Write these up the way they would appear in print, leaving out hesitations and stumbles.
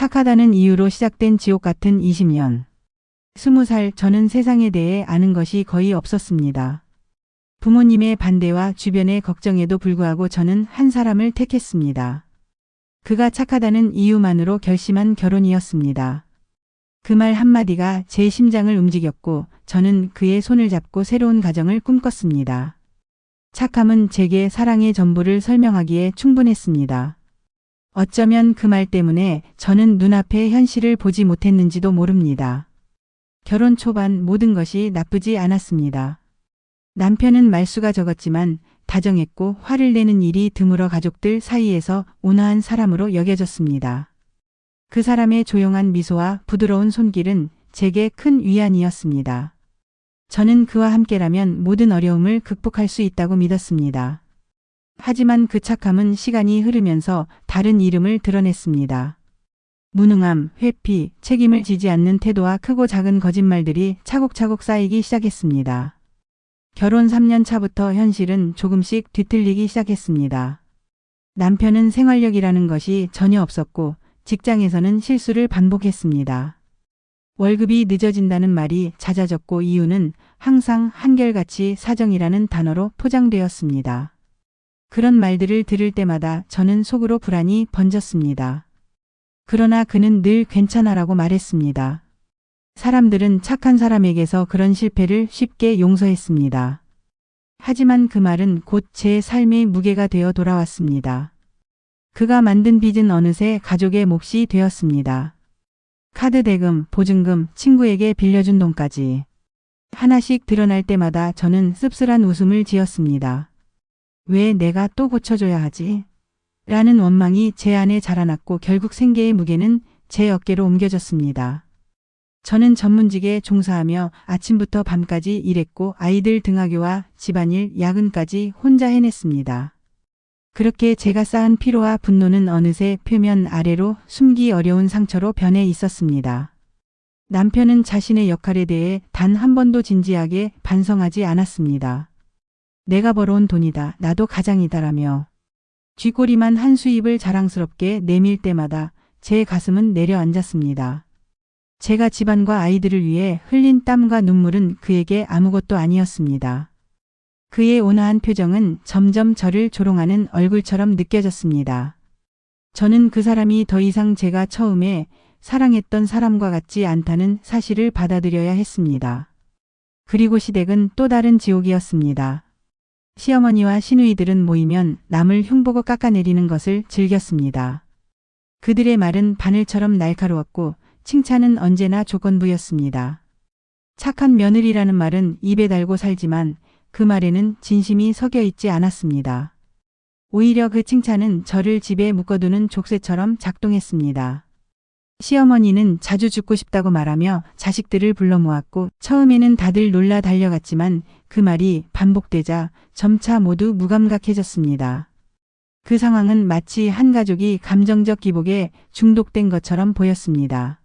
착하다는 이유로 시작된 지옥 같은 20년. 20살 저는 세상에 대해 아는 것이 거의 없었습니다. 부모님의 반대와 주변의 걱정에도 불구하고 저는 한 사람을 택했습니다. 그가 착하다는 이유만으로 결심한 결혼이었습니다. 그 말 한마디가 제 심장을 움직였고 저는 그의 손을 잡고 새로운 가정을 꿈꿨습니다. 착함은 제게 사랑의 전부를 설명하기에 충분했습니다. 어쩌면 그 말 때문에 저는 눈앞의 현실을 보지 못했는지도 모릅니다. 결혼 초반 모든 것이 나쁘지 않았습니다. 남편은 말수가 적었지만 다정했고 화를 내는 일이 드물어 가족들 사이에서 온화한 사람으로 여겨졌습니다. 그 사람의 조용한 미소와 부드러운 손길은 제게 큰 위안이었습니다. 저는 그와 함께라면 모든 어려움을 극복할 수 있다고 믿었습니다. 하지만 그 착함은 시간이 흐르면서 다른 이름을 드러냈습니다. 무능함, 회피, 책임을 지지 않는 태도와 크고 작은 거짓말들이 차곡차곡 쌓이기 시작했습니다. 결혼 3년 차부터 현실은 조금씩 뒤틀리기 시작했습니다. 남편은 생활력이라는 것이 전혀 없었고 직장에서는 실수를 반복했습니다. 월급이 늦어진다는 말이 잦아졌고 이유는 항상 한결같이 사정이라는 단어로 포장되었습니다. 그런 말들을 들을 때마다 저는 속으로 불안이 번졌습니다. 그러나 그는 늘 괜찮아라고 말했습니다. 사람들은 착한 사람에게서 그런 실패를 쉽게 용서했습니다. 하지만 그 말은 곧 제 삶의 무게가 되어 돌아왔습니다. 그가 만든 빚은 어느새 가족의 몫이 되었습니다. 카드 대금, 보증금, 친구에게 빌려준 돈까지. 하나씩 드러날 때마다 저는 씁쓸한 웃음을 지었습니다. 왜 내가 또 고쳐줘야 하지? 라는 원망이 제 안에 자라났고 결국 생계의 무게는 제 어깨로 옮겨졌습니다. 저는 전문직에 종사하며 아침부터 밤까지 일했고 아이들 등하교와 집안일, 야근까지 혼자 해냈습니다. 그렇게 제가 쌓은 피로와 분노는 어느새 표면 아래로 숨기 어려운 상처로 변해 있었습니다. 남편은 자신의 역할에 대해 단 한 번도 진지하게 반성하지 않았습니다. 내가 벌어온 돈이다. 나도 가장이다라며 쥐꼬리만 한 수입을 자랑스럽게 내밀 때마다 제 가슴은 내려앉았습니다. 제가 집안과 아이들을 위해 흘린 땀과 눈물은 그에게 아무것도 아니었습니다. 그의 온화한 표정은 점점 저를 조롱하는 얼굴처럼 느껴졌습니다. 저는 그 사람이 더 이상 제가 처음에 사랑했던 사람과 같지 않다는 사실을 받아들여야 했습니다. 그리고 시댁은 또 다른 지옥이었습니다. 시어머니와 시누이들은 모이면 남을 흉보고 깎아내리는 것을 즐겼습니다. 그들의 말은 바늘처럼 날카로웠고 칭찬은 언제나 조건부였습니다. 착한 며느리라는 말은 입에 달고 살지만 그 말에는 진심이 섞여 있지 않았습니다. 오히려 그 칭찬은 저를 집에 묶어두는 족쇄처럼 작동했습니다. 시어머니는 자주 죽고 싶다고 말하며 자식들을 불러 모았고 처음에는 다들 놀라 달려갔지만 그 말이 반복되자 점차 모두 무감각해졌습니다. 그 상황은 마치 한 가족이 감정적 기복에 중독된 것처럼 보였습니다.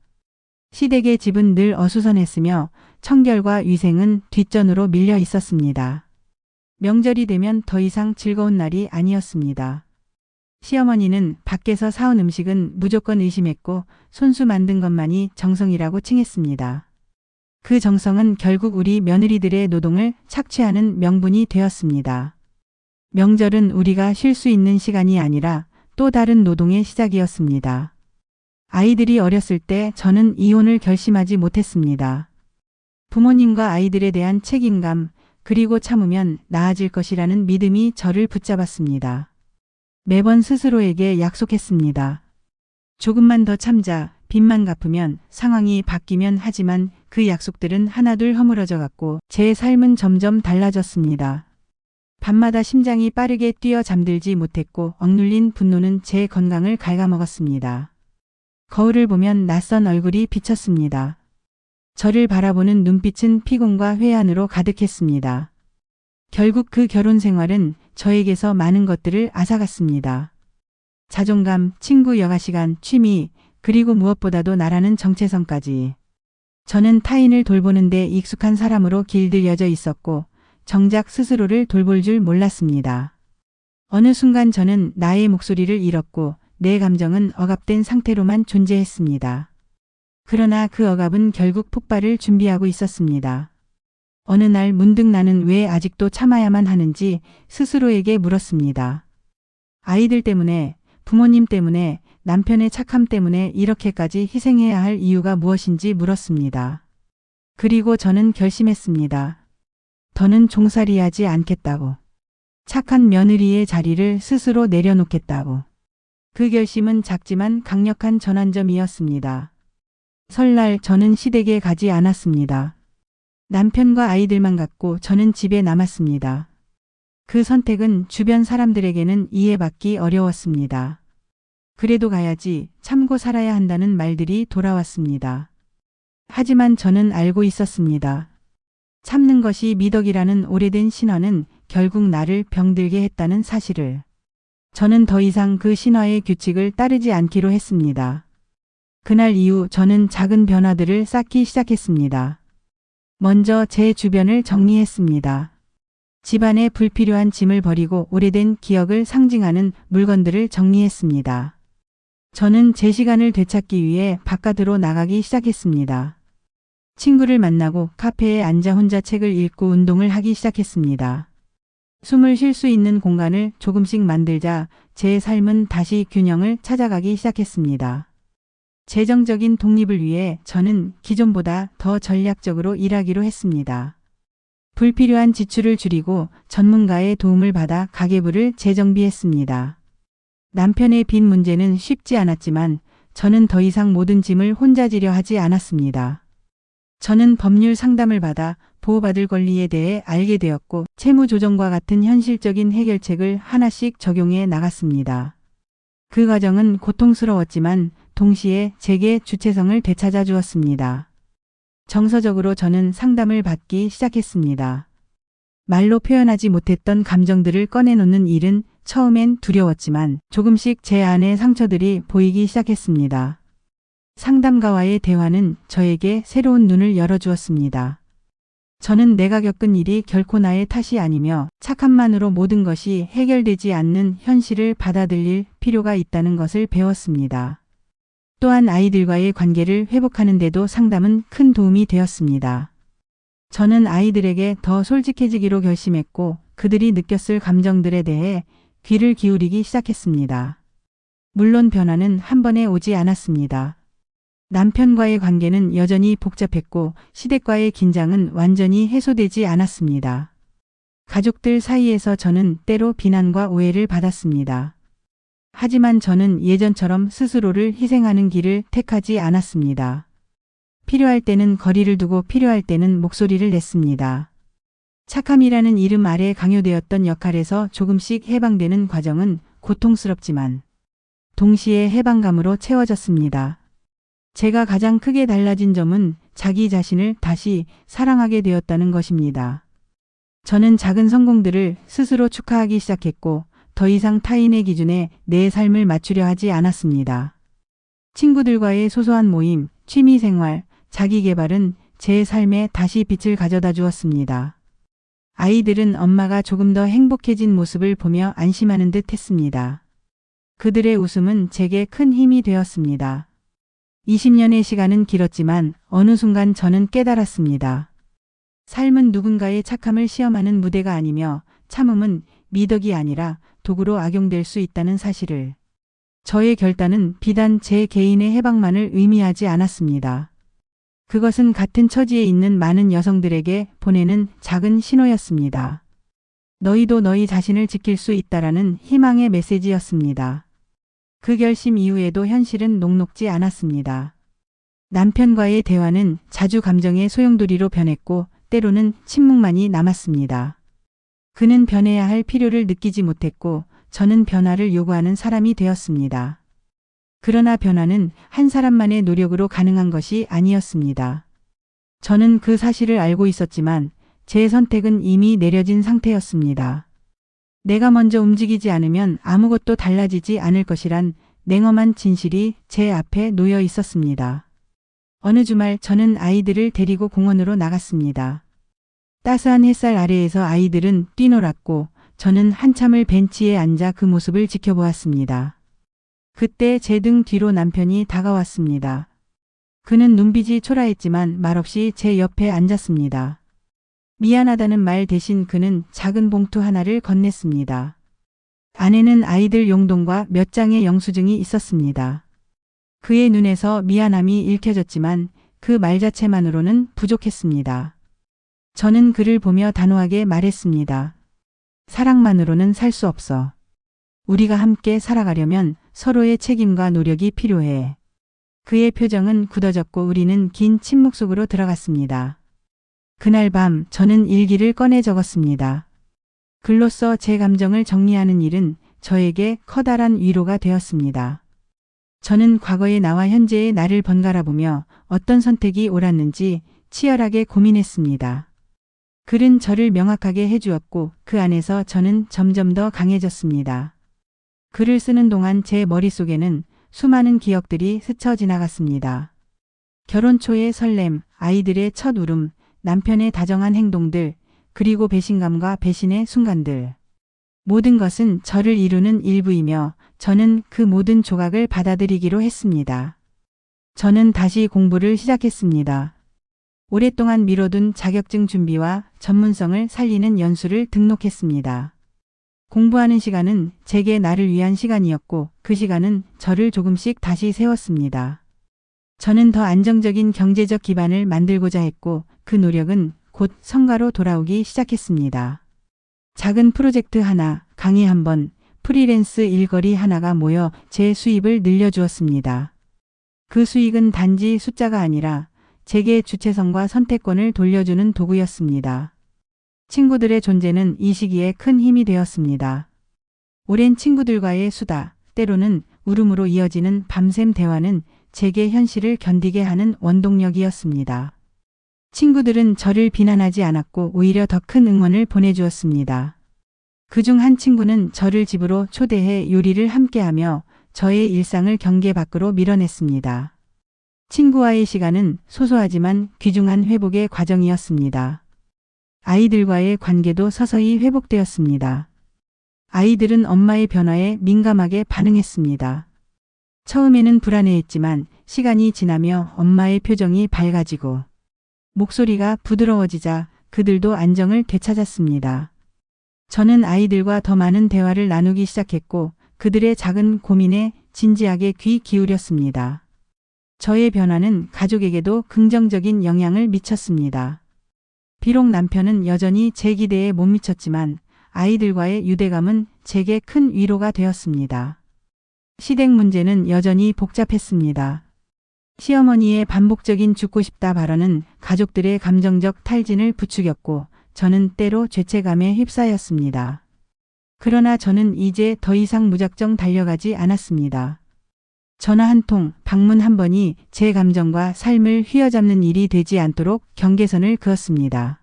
시댁의 집은 늘 어수선했으며 청결과 위생은 뒷전으로 밀려 있었습니다. 명절이 되면 더 이상 즐거운 날이 아니었습니다. 시어머니는 밖에서 사온 음식은 무조건 의심했고 손수 만든 것만이 정성이라고 칭했습니다. 그 정성은 결국 우리 며느리들의 노동을 착취하는 명분이 되었습니다. 명절은 우리가 쉴 수 있는 시간이 아니라 또 다른 노동의 시작이었습니다. 아이들이 어렸을 때 저는 이혼을 결심하지 못했습니다. 부모님과 아이들에 대한 책임감, 그리고 참으면 나아질 것이라는 믿음이 저를 붙잡았습니다. 매번 스스로에게 약속했습니다. 조금만 더 참자, 빚만 갚으면, 상황이 바뀌면. 하지만 그 약속들은 하나둘 허물어져 갔고 제 삶은 점점 달라졌습니다. 밤마다 심장이 빠르게 뛰어 잠들지 못했고 억눌린 분노는 제 건강을 갉아먹었습니다. 거울을 보면 낯선 얼굴이 비쳤습니다. 저를 바라보는 눈빛은 피곤과 회한으로 가득했습니다. 결국 그 결혼 생활은 저에게서 많은 것들을 앗아갔습니다. 자존감, 친구 여가 시간, 취미, 그리고 무엇보다도 나라는 정체성까지. 저는 타인을 돌보는 데 익숙한 사람으로 길들여져 있었고 정작 스스로를 돌볼 줄 몰랐습니다. 어느 순간 저는 나의 목소리를 잃었고 내 감정은 억압된 상태로만 존재했습니다. 그러나 그 억압은 결국 폭발을 준비하고 있었습니다. 어느 날 문득 나는 왜 아직도 참아야만 하는지 스스로에게 물었습니다. 아이들 때문에, 부모님 때문에, 남편의 착함 때문에 이렇게까지 희생해야 할 이유가 무엇인지 물었습니다. 그리고 저는 결심했습니다. 더는 종살이하지 않겠다고. 착한 며느리의 자리를 스스로 내려놓겠다고. 그 결심은 작지만 강력한 전환점이었습니다. 설날 저는 시댁에 가지 않았습니다. 남편과 아이들만 갔고 저는 집에 남았습니다. 그 선택은 주변 사람들에게는 이해받기 어려웠습니다. 그래도 가야지, 참고 살아야 한다는 말들이 돌아왔습니다. 하지만 저는 알고 있었습니다. 참는 것이 미덕이라는 오래된 신화는 결국 나를 병들게 했다는 사실을. 저는 더 이상 그 신화의 규칙을 따르지 않기로 했습니다. 그날 이후 저는 작은 변화들을 쌓기 시작했습니다. 먼저 제 주변을 정리했습니다. 집안에 불필요한 짐을 버리고 오래된 기억을 상징하는 물건들을 정리했습니다. 저는 제 시간을 되찾기 위해 바깥으로 나가기 시작했습니다. 친구를 만나고 카페에 앉아 혼자 책을 읽고 운동을 하기 시작했습니다. 숨을 쉴 수 있는 공간을 조금씩 만들자 제 삶은 다시 균형을 찾아가기 시작했습니다. 재정적인 독립을 위해 저는 기존보다 더 전략적으로 일하기로 했습니다. 불필요한 지출을 줄이고 전문가의 도움을 받아 가계부를 재정비했습니다. 남편의 빚 문제는 쉽지 않았지만 저는 더 이상 모든 짐을 혼자 지려 하지 않았습니다. 저는 법률 상담을 받아 보호받을 권리에 대해 알게 되었고 채무 조정과 같은 현실적인 해결책을 하나씩 적용해 나갔습니다. 그 과정은 고통스러웠지만 동시에 제게 주체성을 되찾아 주었습니다. 정서적으로 저는 상담을 받기 시작했습니다. 말로 표현하지 못했던 감정들을 꺼내놓는 일은 처음엔 두려웠지만 조금씩 제 안의 상처들이 보이기 시작했습니다. 상담가와의 대화는 저에게 새로운 눈을 열어주었습니다. 저는 내가 겪은 일이 결코 나의 탓이 아니며 착함만으로 모든 것이 해결되지 않는 현실을 받아들일 필요가 있다는 것을 배웠습니다. 또한 아이들과의 관계를 회복하는 데도 상담은 큰 도움이 되었습니다. 저는 아이들에게 더 솔직해지기로 결심했고 그들이 느꼈을 감정들에 대해 귀를 기울이기 시작했습니다. 물론 변화는 한 번에 오지 않았습니다. 남편과의 관계는 여전히 복잡했고 시댁과의 긴장은 완전히 해소되지 않았습니다. 가족들 사이에서 저는 때로 비난과 오해를 받았습니다. 하지만 저는 예전처럼 스스로를 희생하는 길을 택하지 않았습니다. 필요할 때는 거리를 두고 필요할 때는 목소리를 냈습니다. 착함이라는 이름 아래 강요되었던 역할에서 조금씩 해방되는 과정은 고통스럽지만 동시에 해방감으로 채워졌습니다. 제가 가장 크게 달라진 점은 자기 자신을 다시 사랑하게 되었다는 것입니다. 저는 작은 성공들을 스스로 축하하기 시작했고 더 이상 타인의 기준에 내 삶을 맞추려 하지 않았습니다. 친구들과의 소소한 모임, 취미생활, 자기개발은 제 삶에 다시 빛을 가져다 주었습니다. 아이들은 엄마가 조금 더 행복해진 모습을 보며 안심하는 듯 했습니다. 그들의 웃음은 제게 큰 힘이 되었습니다. 20년의 시간은 길었지만 어느 순간 저는 깨달았습니다. 삶은 누군가의 착함을 시험하는 무대가 아니며 참음은 미덕이 아니라 도구로 악용될 수 있다는 사실을. 저의 결단은 비단 제 개인의 해방만을 의미하지 않았습니다. 그것은 같은 처지에 있는 많은 여성들에게 보내는 작은 신호였습니다. 너희도 너희 자신을 지킬 수 있다라는 희망의 메시지였습니다. 그 결심 이후에도 현실은 녹록지 않았습니다. 남편과의 대화는 자주 감정의 소용돌이로 변했고 때로는 침묵만이 남았습니다. 그는 변해야 할 필요를 느끼지 못했고 저는 변화를 요구하는 사람이 되었습니다. 그러나 변화는 한 사람만의 노력으로 가능한 것이 아니었습니다. 저는 그 사실을 알고 있었지만 제 선택은 이미 내려진 상태였습니다. 내가 먼저 움직이지 않으면 아무것도 달라지지 않을 것이란 냉엄한 진실이 제 앞에 놓여 있었습니다. 어느 주말 저는 아이들을 데리고 공원으로 나갔습니다. 따스한 햇살 아래에서 아이들은 뛰놀았고 저는 한참을 벤치에 앉아 그 모습을 지켜보았습니다. 그때 제 등 뒤로 남편이 다가왔습니다. 그는 눈빛이 초라했지만 말없이 제 옆에 앉았습니다. 미안하다는 말 대신 그는 작은 봉투 하나를 건넸습니다. 안에는 아이들 용돈과 몇 장의 영수증이 있었습니다. 그의 눈에서 미안함이 읽혀졌지만 그 말 자체만으로는 부족했습니다. 저는 그를 보며 단호하게 말했습니다. 사랑만으로는 살 수 없어. 우리가 함께 살아가려면 서로의 책임과 노력이 필요해. 그의 표정은 굳어졌고 우리는 긴 침묵 속으로 들어갔습니다. 그날 밤 저는 일기를 꺼내 적었습니다. 글로써 제 감정을 정리하는 일은 저에게 커다란 위로가 되었습니다. 저는 과거의 나와 현재의 나를 번갈아 보며 어떤 선택이 옳았는지 치열하게 고민했습니다. 글은 저를 명확하게 해주었고 그 안에서 저는 점점 더 강해졌습니다. 글을 쓰는 동안 제 머릿속에는 수많은 기억들이 스쳐 지나갔습니다. 결혼 초의 설렘, 아이들의 첫 울음, 남편의 다정한 행동들, 그리고 배신감과 배신의 순간들. 모든 것은 저를 이루는 일부이며 저는 그 모든 조각을 받아들이기로 했습니다. 저는 다시 공부를 시작했습니다. 오랫동안 미뤄둔 자격증 준비와 전문성을 살리는 연수를 등록했습니다. 공부하는 시간은 제게 나를 위한 시간이었고 그 시간은 저를 조금씩 다시 세웠습니다. 저는 더 안정적인 경제적 기반을 만들고자 했고 그 노력은 곧 성과로 돌아오기 시작했습니다. 작은 프로젝트 하나, 강의 한 번, 프리랜스 일거리 하나가 모여 제 수입을 늘려주었습니다. 그 수익은 단지 숫자가 아니라 제게 주체성과 선택권을 돌려주는 도구였습니다. 친구들의 존재는 이 시기에 큰 힘이 되었습니다. 오랜 친구들과의 수다, 때로는 울음으로 이어지는 밤샘 대화는 제게 현실을 견디게 하는 원동력이었습니다. 친구들은 저를 비난하지 않았고 오히려 더 큰 응원을 보내주었습니다. 그중 한 친구는 저를 집으로 초대해 요리를 함께하며 저의 일상을 경계 밖으로 밀어냈습니다. 친구와의 시간은 소소하지만 귀중한 회복의 과정이었습니다. 아이들과의 관계도 서서히 회복되었습니다. 아이들은 엄마의 변화에 민감하게 반응했습니다. 처음에는 불안해했지만 시간이 지나며 엄마의 표정이 밝아지고 목소리가 부드러워지자 그들도 안정을 되찾았습니다. 저는 아이들과 더 많은 대화를 나누기 시작했고 그들의 작은 고민에 진지하게 귀 기울였습니다. 저의 변화는 가족에게도 긍정적인 영향을 미쳤습니다. 비록 남편은 여전히 제 기대에 못 미쳤지만 아이들과의 유대감은 제게 큰 위로가 되었습니다. 시댁 문제는 여전히 복잡했습니다. 시어머니의 반복적인 죽고 싶다 발언은 가족들의 감정적 탈진을 부추겼고 저는 때로 죄책감에 휩싸였습니다. 그러나 저는 이제 더 이상 무작정 달려가지 않았습니다. 전화 한 통, 방문 한 번이 제 감정과 삶을 휘어잡는 일이 되지 않도록 경계선을 그었습니다.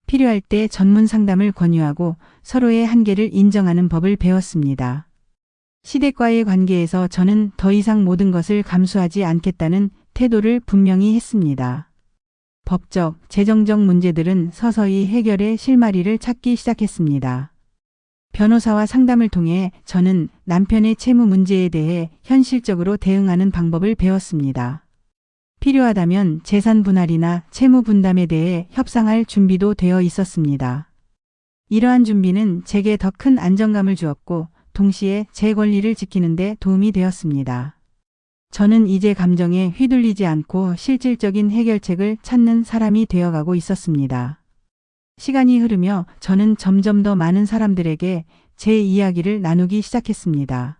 필요할 때 전문 상담을 권유하고 서로의 한계를 인정하는 법을 배웠습니다. 시댁과의 관계에서 저는 더 이상 모든 것을 감수하지 않겠다는 태도를 분명히 했습니다. 법적, 재정적 문제들은 서서히 해결의 실마리를 찾기 시작했습니다. 변호사와 상담을 통해 저는 남편의 채무 문제에 대해 현실적으로 대응하는 방법을 배웠습니다. 필요하다면 재산 분할이나 채무 분담에 대해 협상할 준비도 되어 있었습니다. 이러한 준비는 제게 더 큰 안정감을 주었고 동시에 제 권리를 지키는 데 도움이 되었습니다. 저는 이제 감정에 휘둘리지 않고 실질적인 해결책을 찾는 사람이 되어가고 있었습니다. 시간이 흐르며 저는 점점 더 많은 사람들에게 제 이야기를 나누기 시작했습니다.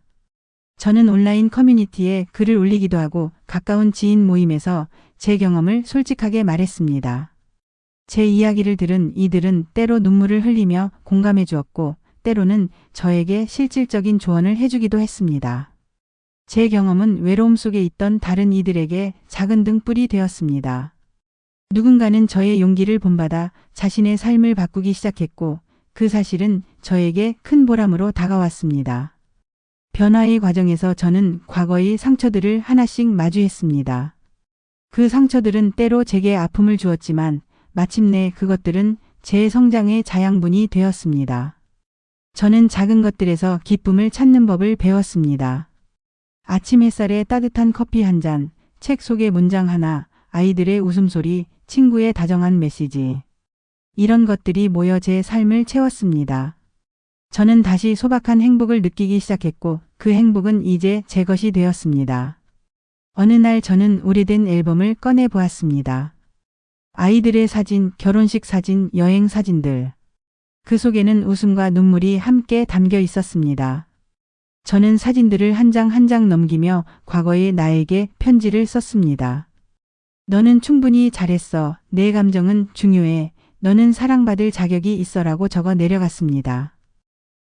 저는 온라인 커뮤니티에 글을 올리기도 하고 가까운 지인 모임에서 제 경험을 솔직하게 말했습니다. 제 이야기를 들은 이들은 때로 눈물을 흘리며 공감해 주었고 때로는 저에게 실질적인 조언을 해주기도 했습니다. 제 경험은 외로움 속에 있던 다른 이들에게 작은 등불이 되었습니다. 누군가는 저의 용기를 본받아 자신의 삶을 바꾸기 시작했고 그 사실은 저에게 큰 보람으로 다가왔습니다. 변화의 과정에서 저는 과거의 상처들을 하나씩 마주했습니다. 그 상처들은 때로 제게 아픔을 주었지만 마침내 그것들은 제 성장의 자양분이 되었습니다. 저는 작은 것들에서 기쁨을 찾는 법을 배웠습니다. 아침 햇살에 따뜻한 커피 한 잔, 책 속의 문장 하나, 아이들의 웃음소리, 친구의 다정한 메시지. 이런 것들이 모여 제 삶을 채웠습니다. 저는 다시 소박한 행복을 느끼기 시작했고 그 행복은 이제 제 것이 되었습니다. 어느 날 저는 오래된 앨범을 꺼내 보았습니다. 아이들의 사진, 결혼식 사진, 여행 사진들. 그 속에는 웃음과 눈물이 함께 담겨 있었습니다. 저는 사진들을 한 장 한 장 넘기며 과거의 나에게 편지를 썼습니다. 너는 충분히 잘했어. 내 감정은 중요해. 너는 사랑받을 자격이 있어라고 적어 내려갔습니다.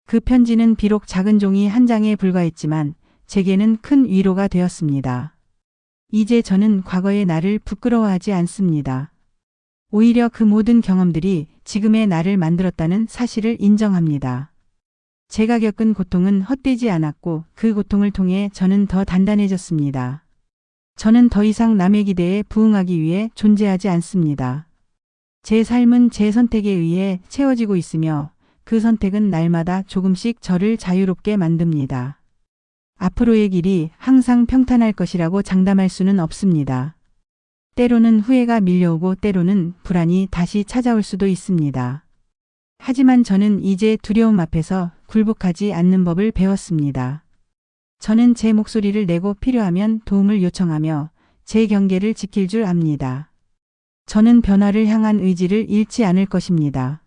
그 편지는 비록 작은 종이 한 장에 불과했지만 제게는 큰 위로가 되었습니다. 이제 저는 과거의 나를 부끄러워하지 않습니다. 오히려 그 모든 경험들이 지금의 나를 만들었다는 사실을 인정합니다. 제가 겪은 고통은 헛되지 않았고 그 고통을 통해 저는 더 단단해졌습니다. 저는 더 이상 남의 기대에 부응하기 위해 존재하지 않습니다. 제 삶은 제 선택에 의해 채워지고 있으며 그 선택은 날마다 조금씩 저를 자유롭게 만듭니다. 앞으로의 길이 항상 평탄할 것이라고 장담할 수는 없습니다. 때로는 후회가 밀려오고 때로는 불안이 다시 찾아올 수도 있습니다. 하지만 저는 이제 두려움 앞에서 굴복하지 않는 법을 배웠습니다. 저는 제 목소리를 내고 필요하면 도움을 요청하며 제 경계를 지킬 줄 압니다. 저는 변화를 향한 의지를 잃지 않을 것입니다.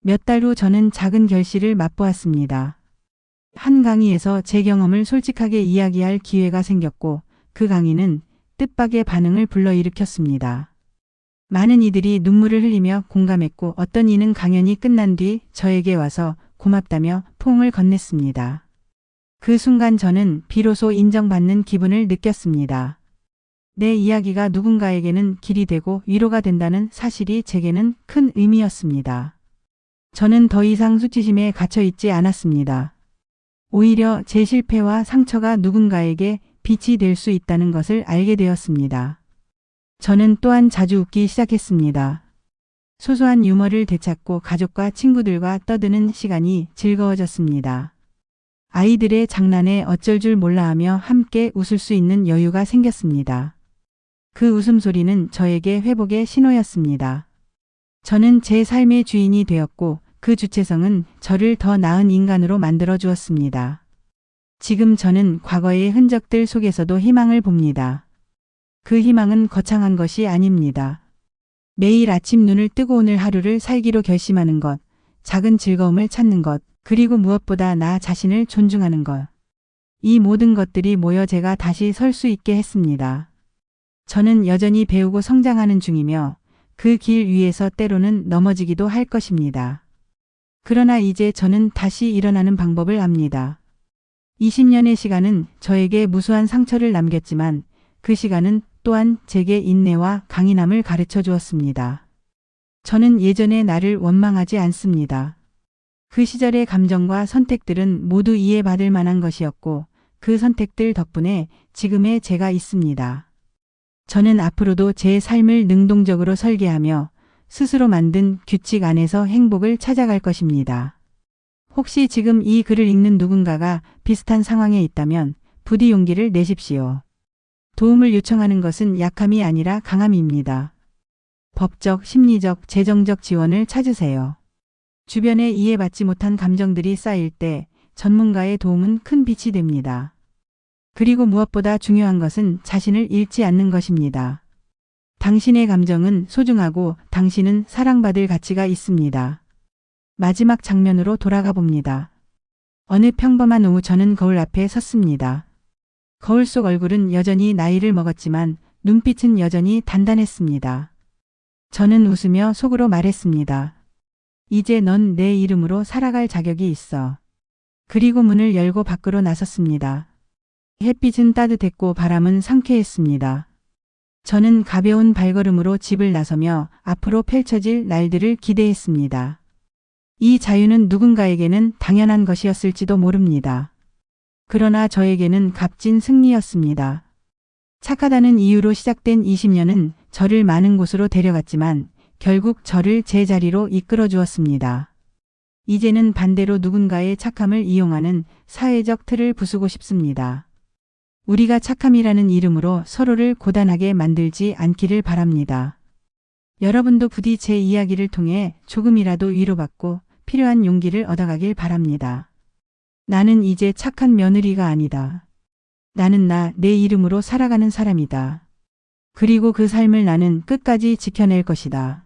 몇 달 후 저는 작은 결실을 맛보았습니다. 한 강의에서 제 경험을 솔직하게 이야기할 기회가 생겼고 그 강의는 뜻밖의 반응을 불러일으켰습니다. 많은 이들이 눈물을 흘리며 공감했고 어떤 이는 강연이 끝난 뒤 저에게 와서 고맙다며 포옹을 건넸습니다. 그 순간 저는 비로소 인정받는 기분을 느꼈습니다. 내 이야기가 누군가에게는 길이 되고 위로가 된다는 사실이 제게는 큰 의미였습니다. 저는 더 이상 수치심에 갇혀 있지 않았습니다. 오히려 제 실패와 상처가 누군가에게 빛이 될 수 있다는 것을 알게 되었습니다. 저는 또한 자주 웃기 시작했습니다. 소소한 유머를 되찾고 가족과 친구들과 떠드는 시간이 즐거워졌습니다. 아이들의 장난에 어쩔 줄 몰라 하며 함께 웃을 수 있는 여유가 생겼습니다. 그 웃음소리는 저에게 회복의 신호였습니다. 저는 제 삶의 주인이 되었고 그 주체성은 저를 더 나은 인간으로 만들어 주었습니다. 지금 저는 과거의 흔적들 속에서도 희망을 봅니다. 그 희망은 거창한 것이 아닙니다. 매일 아침 눈을 뜨고 오늘 하루를 살기로 결심하는 것, 작은 즐거움을 찾는 것, 그리고 무엇보다 나 자신을 존중하는 것. 이 모든 것들이 모여 제가 다시 설 수 있게 했습니다. 저는 여전히 배우고 성장하는 중이며 그 길 위에서 때로는 넘어지기도 할 것입니다. 그러나 이제 저는 다시 일어나는 방법을 압니다. 20년의 시간은 저에게 무수한 상처를 남겼지만 그 시간은 또한 제게 인내와 강인함을 가르쳐 주었습니다. 저는 예전의 나를 원망하지 않습니다. 그 시절의 감정과 선택들은 모두 이해받을 만한 것이었고 그 선택들 덕분에 지금의 제가 있습니다. 저는 앞으로도 제 삶을 능동적으로 설계하며 스스로 만든 규칙 안에서 행복을 찾아갈 것입니다. 혹시 지금 이 글을 읽는 누군가가 비슷한 상황에 있다면 부디 용기를 내십시오. 도움을 요청하는 것은 약함이 아니라 강함입니다. 법적, 심리적, 재정적 지원을 찾으세요. 주변에 이해받지 못한 감정들이 쌓일 때 전문가의 도움은 큰 빛이 됩니다. 그리고 무엇보다 중요한 것은 자신을 잃지 않는 것입니다. 당신의 감정은 소중하고 당신은 사랑받을 가치가 있습니다. 마지막 장면으로 돌아가 봅니다. 어느 평범한 오후 저는 거울 앞에 섰습니다. 거울 속 얼굴은 여전히 나이를 먹었지만 눈빛은 여전히 단단했습니다. 저는 웃으며 속으로 말했습니다. 이제 넌 내 이름으로 살아갈 자격이 있어. 그리고 문을 열고 밖으로 나섰습니다. 햇빛은 따뜻했고 바람은 상쾌했습니다. 저는 가벼운 발걸음으로 집을 나서며 앞으로 펼쳐질 날들을 기대했습니다. 이 자유는 누군가에게는 당연한 것이었을지도 모릅니다. 그러나 저에게는 값진 승리였습니다. 착하다는 이유로 시작된 20년은 저를 많은 곳으로 데려갔지만 결국 저를 제 자리로 이끌어 주었습니다. 이제는 반대로 누군가의 착함을 이용하는 사회적 틀을 부수고 싶습니다. 우리가 착함이라는 이름으로 서로를 고단하게 만들지 않기를 바랍니다. 여러분도 부디 제 이야기를 통해 조금이라도 위로받고 필요한 용기를 얻어가길 바랍니다. 나는 이제 착한 며느리가 아니다. 나는 내 이름으로 살아가는 사람이다. 그리고 그 삶을 나는 끝까지 지켜낼 것이다.